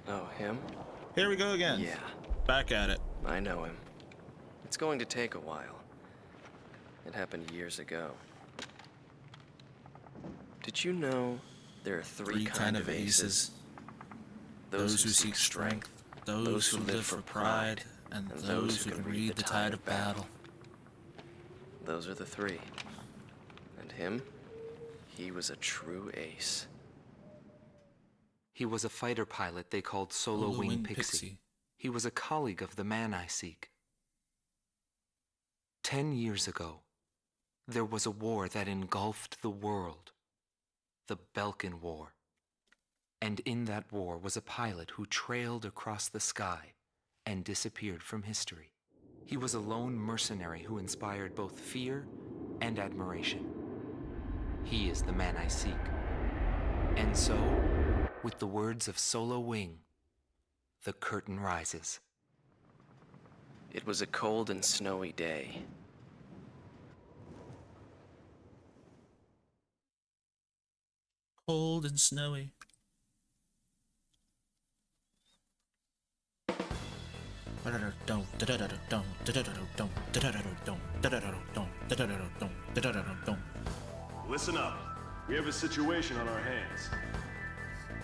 Oh, him? Here we go again. Yeah, Back at it. I know him. It's going to take a while. It happened years ago. Did you know there are three kind of aces? Those who seek strength, those who live for pride, and those who can read the tide of battle. Those are the three. And him? He was a true ace. He was a fighter pilot they called Solo Wing Pixie. He was a colleague of the man I seek. 10 years ago, there was a war that engulfed the world. The Belkan War. And in that war was a pilot who trailed across the sky and disappeared from history. He was a lone mercenary who inspired both fear and admiration. He is the man I seek. And so, with the words of Solo Wing, the curtain rises. It was a cold and snowy day. Cold and snowy. Listen up. We have a situation on our hands.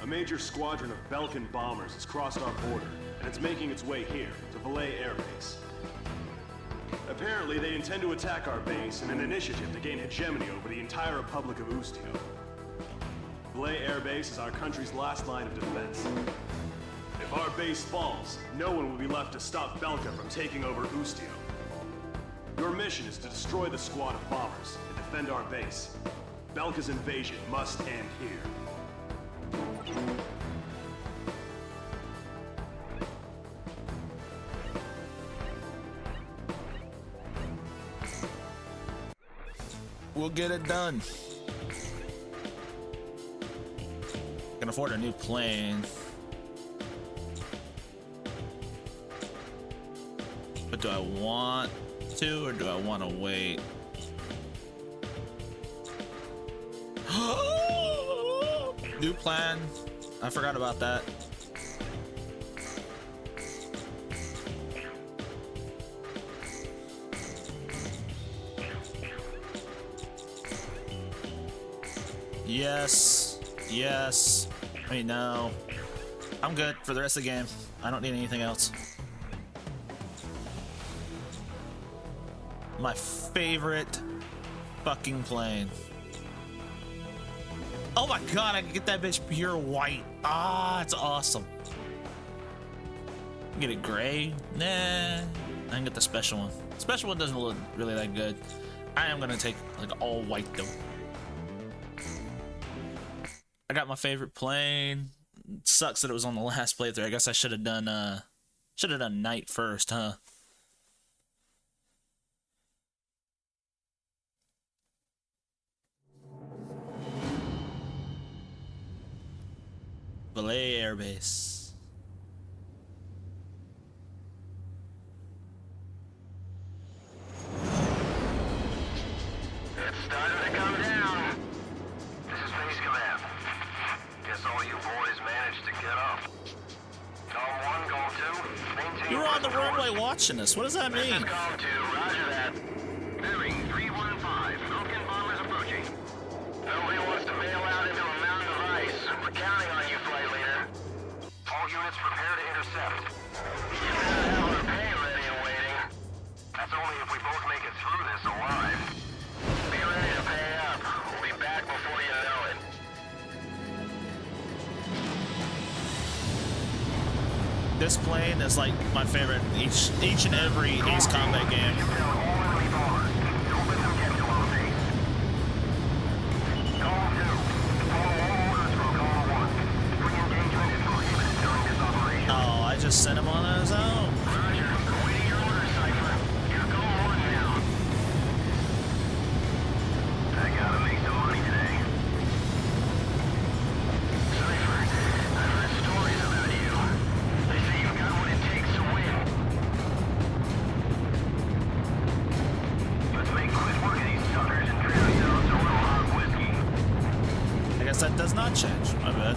A major squadron of Belkan bombers has crossed our border, and it's making its way here, to Valais Air Base. Apparently, they intend to attack our base in an initiative to gain hegemony over the entire Republic of Ustio. Valais Air Base is our country's last line of defense. If our base falls, no one will be left to stop Belka from taking over Ustio. Your mission is to destroy the squad of bombers and defend our base. Belka's invasion must end here. We'll get it done. Can afford a new plane. But do I want to, or do I want to wait? New plan. I forgot about that. Yes. Yes. I mean, no. I'm good for the rest of the game. I don't need anything else. My favorite fucking plane. Oh my god, I can get that bitch pure white. Ah, it's awesome. Get it gray? Nah, I can get the special one. Special one doesn't look really that good. I am gonna take like all white though. I got my favorite plane. It sucks that it was on the last playthrough. I guess I should have done night first, huh? Valais Air Base. It's starting to come down. This is Base Command. Guess all you boys managed to get up. Column 1, Column 2, maintain... You were on the runway watching us. What does that This is mean? Column 2, roger that. Bearing 315, Belkan bombers approaching. Nobody wants to bail out into a mountain of ice. We're counting on you, flight leader. All units prepare to intercept. You better have our pay ready and waiting. That's only if we both make it through this alive. Be ready to pay up. We'll be back before you know it. This plane is like my favorite in each and every Ace Combat game. You tell all enemy bombers. Don't let them get to our base. Column 2. Follow all orders from Column 1. Free engagement is prohibited during this operation. Oh, I just sent him on his own. Roger. Awaiting your orders, Cypher. You're Column 1 now. I gotta make some money today. Cypher, I've heard stories about you. They say you've got what it takes to win. Let's make quick work of these suckers and treat ourselves to a little hot whiskey. I guess that does not change. My bad.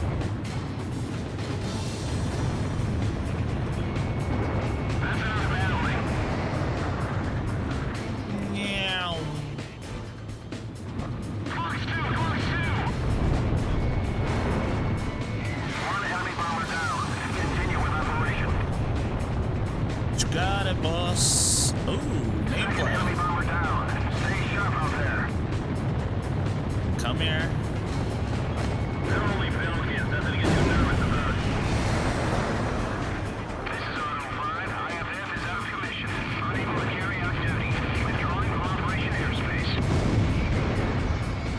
right, boss. Ooh, nameplate. Bomber down. Stay sharp out there. Come here. They're only Belgians. Nothing to get too nervous about. This is Auto 5. IFF is out of commission. Unable to carry out duty. Withdrawing from Operation Airspace.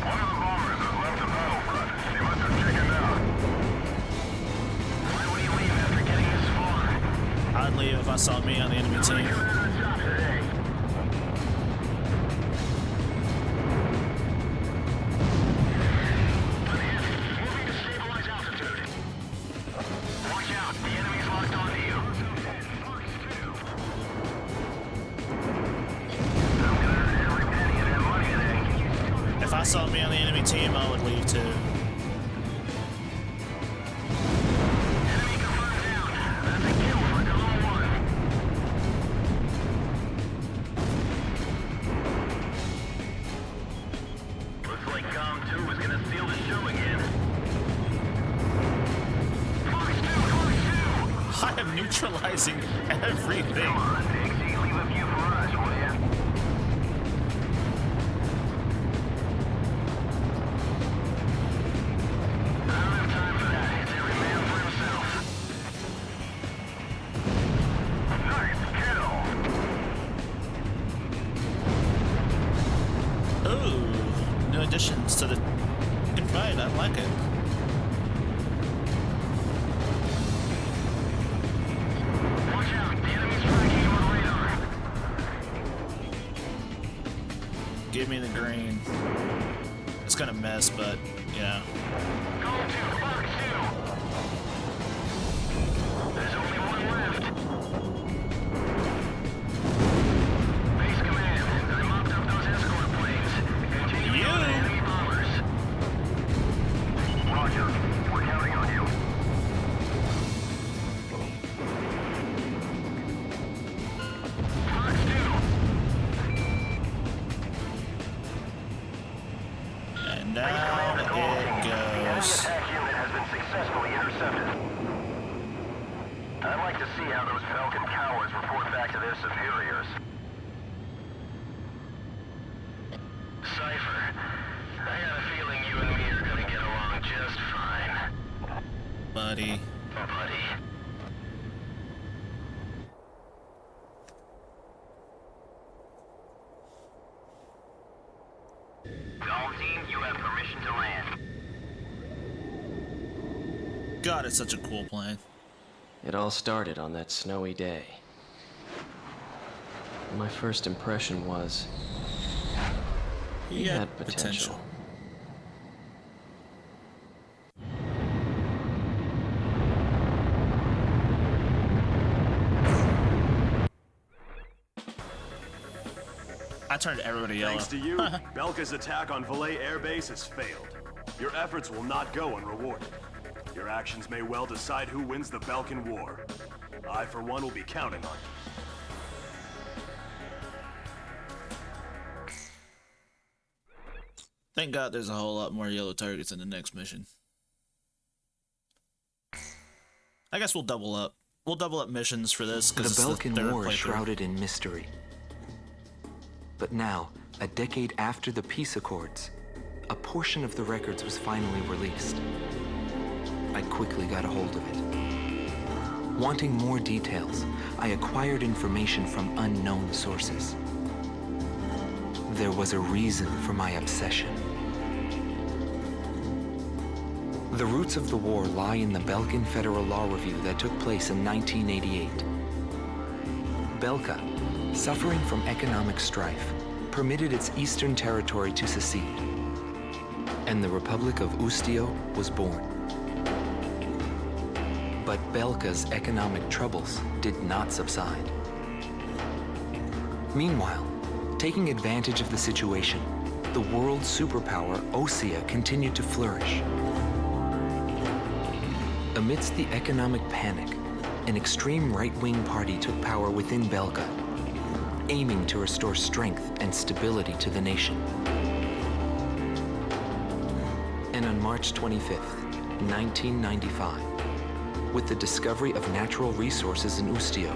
One of the bombers has left the battlefront. He must have chickened out. Why would he leave after getting this far? I'd leave if I saw me on the enemy team. Coming on top today. Moving to stabilize altitude. Watch out, the enemy's locked onto you. I'm gonna earn every penny of that money today. If I saw me on the enemy team, I would leave too. Enemy confirmed down. That's a kill for Delta 1. Looks like Com 2 is gonna steal the show again. Fox 2, Fox 2! I am neutralizing everything. Come on, Dixie, leave a few for us, will ya? I don't have time for that. It's every man for himself. Nice kill. Ooh, new additions to the good fight. I like it. Watch out, the enemy's tracking you on radar. Give me the green. It's gonna miss, but yeah. Go to Fox 2. There's only one left. Base command, I mopped up those escort planes. Continue You? on to enemy bombers. Roger, we're counting on you. Fox 2. And down it The enemy goes. attack unit has been successfully intercepted. I'd like to see how those Falcon cowards report back to their superiors. Cypher, I got a feeling you and me are gonna get along just fine. Buddy. Oh, buddy. All team, you have permission to land. God, it's such a cool plane. It all started on that snowy day. My first impression was he had potential. I turned everybody yellow. Thanks to you, Belka's attack on Valais Air Base has failed. Your efforts will not go unrewarded. Your actions may well decide who wins the Belkan War. I, for one, will be counting on you. Thank God there's a whole lot more yellow targets in the next mission. I guess we'll double up. We'll double up missions for this The because it's the Belkan third War is playthrough. shrouded in mystery. But now, a decade after the peace accords, a portion of the records was finally released. I quickly got a hold of it. Wanting more details, I acquired information from unknown sources. There was a reason for my obsession. The roots of the war lie in the Belkan Federal Law Review that took place in 1988. Belka, suffering from economic strife, permitted its eastern territory to secede, and the Republic of Ustio was born. But Belka's economic troubles did not subside. Meanwhile, taking advantage of the situation, the world superpower Osea continued to flourish. Amidst the economic panic, an extreme right-wing party took power within Belka, aiming to restore strength and stability to the nation. And on March 25th, 1995, with the discovery of natural resources in Ustio,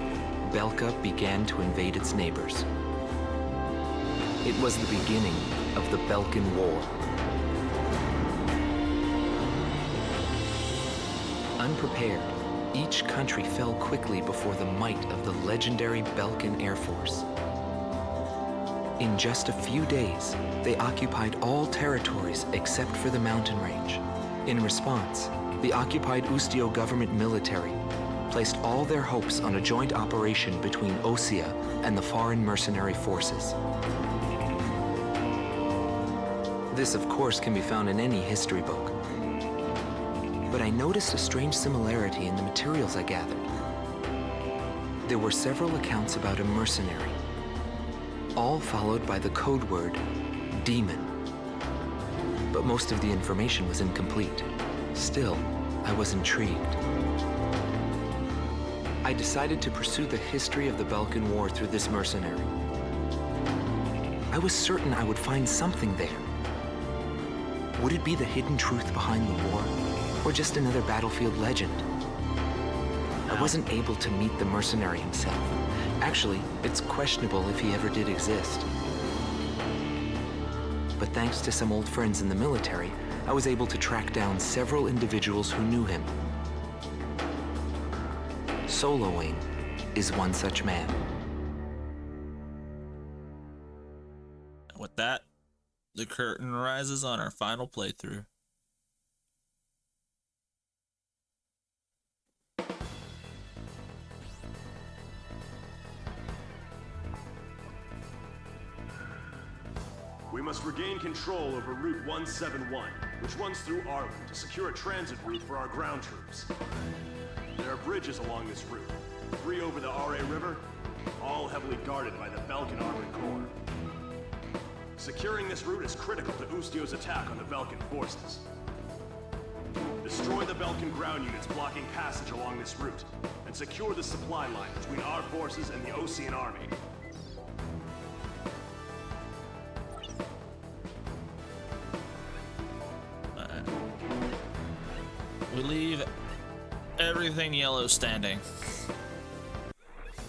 Belka began to invade its neighbors. It was the beginning of the Belkan War. Unprepared, each country fell quickly before the might of the legendary Belkan Air Force. In just a few days, they occupied all territories except for the mountain range. In response, the occupied Ustio government military placed all their hopes on a joint operation between Osea and the foreign mercenary forces. This, of course, can be found in any history book. But I noticed a strange similarity in the materials I gathered. There were several accounts about a mercenary, all followed by the code word, demon. But most of the information was incomplete. Still, I was intrigued. I decided to pursue the history of the Belkan War through this mercenary. I was certain I would find something there. Would it be the hidden truth behind the war, or just another battlefield legend? I wasn't able to meet the mercenary himself. Actually, it's questionable if he ever did exist. But thanks to some old friends in the military, I was able to track down several individuals who knew him. Soloing is one such man. With that, the curtain rises on our final playthrough. We must regain control over Route 171, which runs through Arlen to secure a transit route for our ground troops. There are bridges along this route, 3 over the Are River, all heavily guarded by the Belkan Armored Corps. Securing this route is critical to Ustio's attack on the Belkan forces. Destroy the Belkan ground units blocking passage along this route, and secure the supply line between our forces and the Osean army. We leave everything yellow standing.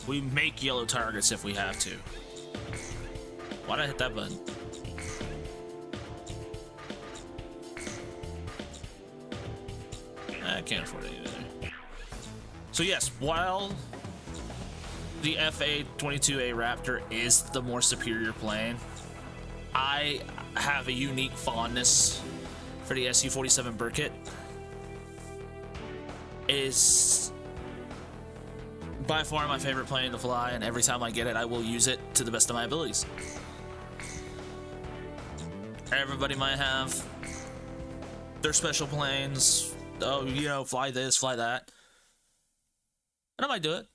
We make yellow targets if we have to. Why'd I hit that button? I can't afford it either. So yes, while the FA-22A Raptor is the more superior plane, I have a unique fondness for the Su-47 Burkett. Is by far my favorite plane to fly, and every time I get it, I will use it to the best of my abilities. Everybody might have their special planes. Oh, you know, fly this, fly that. And I might do it.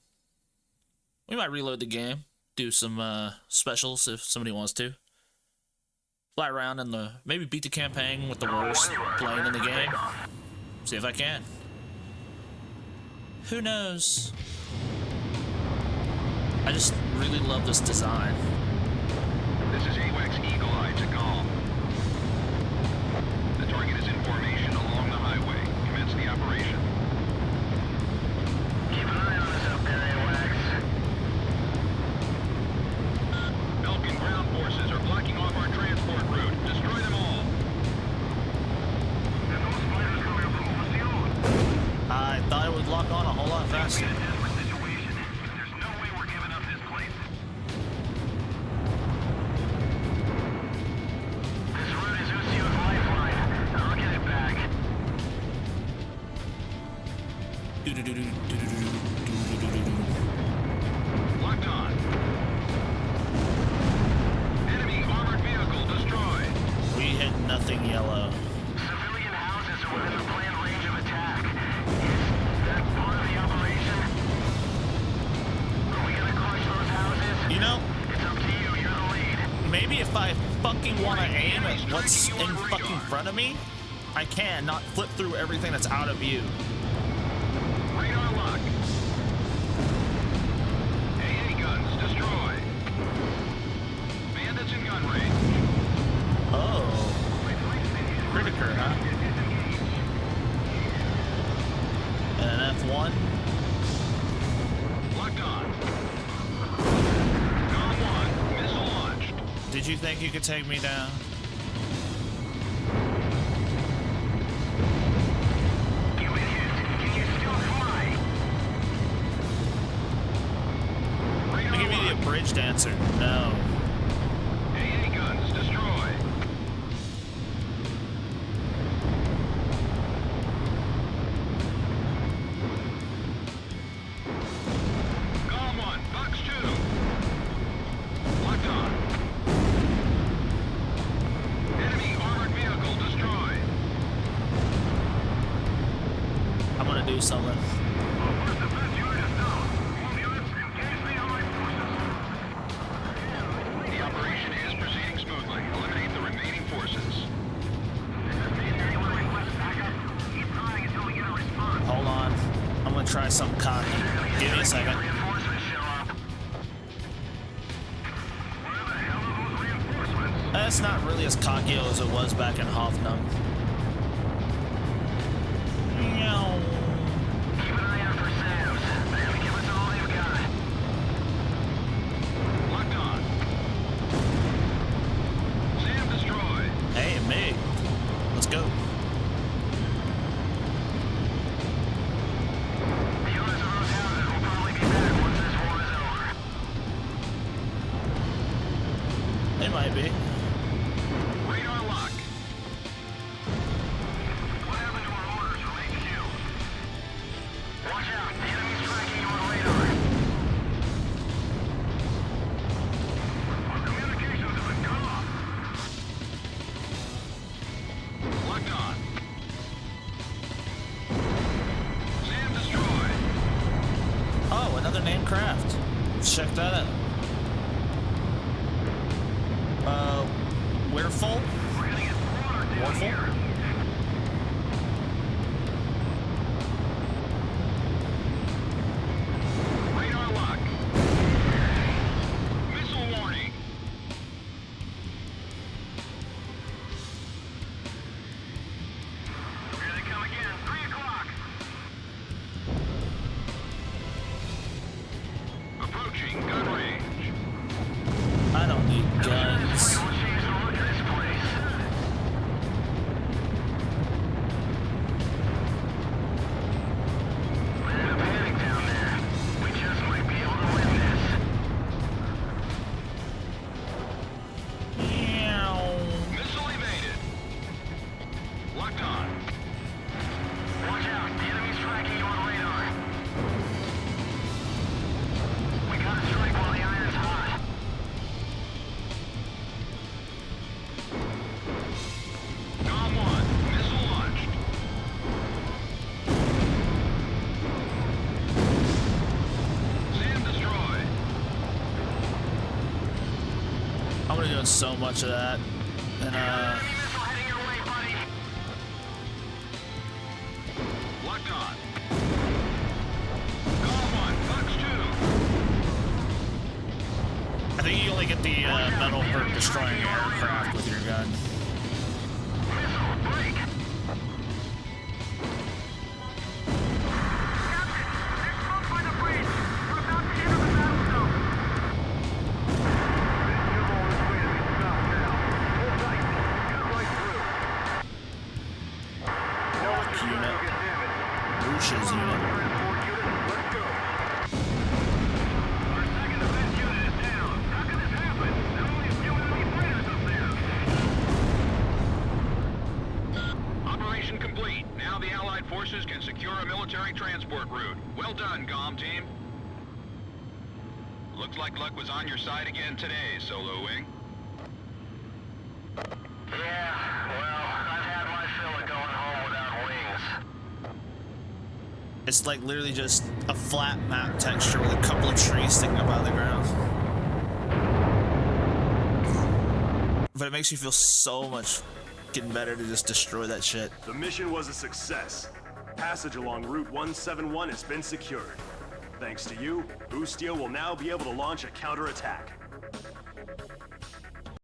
We might reload the game, do some specials if somebody wants to. Fly around in the, maybe beat the campaign with the worst plane in the game. See if I can. Who knows? I just really love this design. This is AWACS Eagle Eye to Gall. The target is in formation along the highway. Commence the operation. Keep an eye on us up there, AWACS. Belkan ground forces are blocking off our transport route. Destroy them all. And those fighters coming up from Ustio. I thought it would lock on a whole lot faster. There's no way we're giving up this place. This route is Ustio's lifeline. I'll get it back. Locked on. Enemy armored vehicle destroyed. We hit nothing yellow. Civilian houses are within the planned range of attack. Is that part of the operation? Are we gonna crush those houses? You know, It's up to you. You're the lead. maybe if I fucking want to aim at what's in fucking front of me, I can, not flip through everything that's out of view. Radar lock. AA guns destroyed. Bandits in gun range. Oh. Critiker, huh? And an F1. Locked on. Did you think you could take me down? You idiot! Can you still fly? I give you the abridged answer. No. AA guns, destroy. Golem 1, Fox 2. Locked on. Enemy armored vehicle destroyed. I'm gonna do something. First defense unit is down. All units, engage the Allied forces. The operation is proceeding smoothly. Eliminate the remaining forces. Anyone request backup? Keep trying until we get a response. Hold on. I'm gonna try something cocky. Give me a second. Reinforcements show up. Where the hell are those reinforcements? That's not really as cocky as it was back in Hoffnung. Meow. Keep an eye out for SAMs. They're gonna give us all they've got. Locked on. SAM destroyed. Hey, me. Let's go. The owners of those houses will probably be back once this war is over. It might be. Radar lock. What happened to our orders from HQ? Watch out, the enemy's tracking you on radar. Our communications have been cut off. Locked on. SAM destroyed. Oh, another named craft. Let's check that out. Wereful? We're gonna get slaughtered down Warful? here. Radar lock. Missile warning. Here they come again. 3 o'clock. Approaching gun range. I don't need guns. We'll change the look of this place. There's a panic down there. We just might be able to win this. Meow. Missile evaded. Locked on. Watch out. The enemy's tracking you on radar. We gotta strike while the iron's hot. Golem 1. Missile launched. SAM destroyed. I'm gonna be doing so much of that. And, Enemy missile heading your way, buddy. Locked on. Golem 1. Fox 2. I think you only get the medal for destroying aircraft with your gun. Missile, break! Captain, there's smoke by the bridge. We're about to enter the battle zone. Unit. Rush's unit. Our second defense unit is down. How could this happen? There are only a few enemy freighters up there. Operation complete. Now the Allied forces can secure a military transport route. Well done, GOM team. Looks like luck was on your side again today, Solo Wing. Yeah, well, I've had my fill of going home without wings. It's like literally just a flat map texture with a couple of trees sticking up out of the ground. But it makes you feel so much getting better to just destroy that shit. The mission was a success. Passage along Route 171 has been secured. Thanks to you, Boostio will now be able to launch a counterattack.